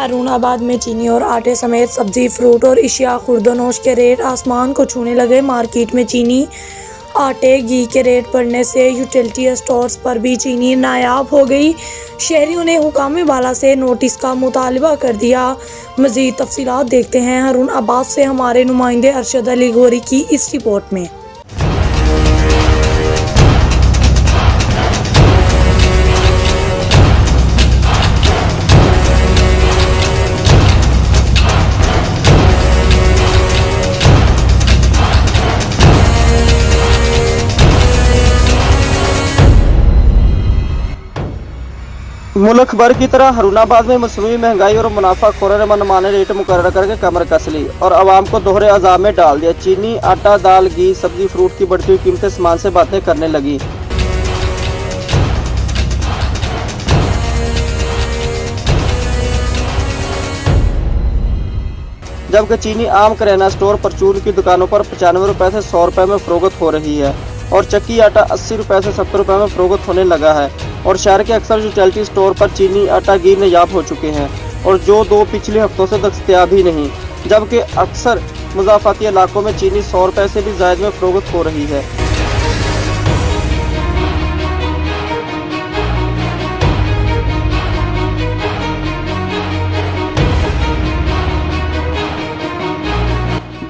हारूनाबाद में चीनी और आटे समेत सब्जी, फ्रूट और अशिया खुर्दनोश के रेट आसमान को छूने लगे। मार्केट में चीनी, आटे, घी के रेट बढ़ने से यूटिलिटी स्टोर्स पर भी चीनी नायाब हो गई। शहरियों ने हुकाम बाला से नोटिस का मुतालबा कर दिया। मज़ीद तफसीलात देखते हैं हारूनाबाद से हमारे नुमाइंदे अरशद अली गोरी की इस रिपोर्ट में। मुल्क भर की तरह हारूनाबाद में मसनूई महंगाई और मुनाफाखोरों ने मनमाने रेट मुकर्रर करके कमर कस ली और आवाम को दोहरे अज़ाब में डाल दिया। चीनी, आटा, दाल, घी, सब्जी, फ्रूट की बढ़ती हुई कीमतें सामान से बातें करने लगी। जबकि चीनी आम करियाना स्टोर, परचून की दुकानों पर 95 रुपए से 100 रुपए में फरोख्त हो रही है और चक्की आटा 80 रुपए से 70 रुपए में फरोख्त होने लगा है। और शहर के अक्सर यूटिलिटी स्टोर पर चीनी, आटा, घी नायाब हो चुके हैं और जो दो पिछले हफ्तों से दस्तयाब ही नहीं। जबकि अक्सर मुज़ाफ़ाती इलाकों में चीनी 100 रुपए से भी ज़ायद में फरोख्त हो रही है।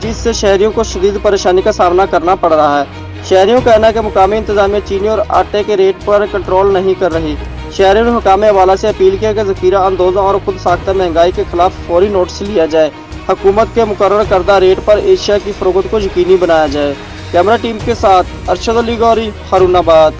जिससे शहरियों को शदीद परेशानी का सामना करना पड़ रहा है। शहरियों का कहना है कि मुकामी इंतजामिया चीनी और आटे के रेट पर कंट्रोल नहीं कर रही। शहरियों ने हुकाम हवाला से अपील किया कि ज़ख़ीरा अंदोज़ा और खुद साख्ता महंगाई के खिलाफ फौरी नोटिस लिया जाए। हुकूमत के मुकर्रर करदा रेट पर एशिया की फरोख्त को यकीनी बनाया जाए। कैमरा टीम के साथ अरशद अली गौरी, हारूनाबाद।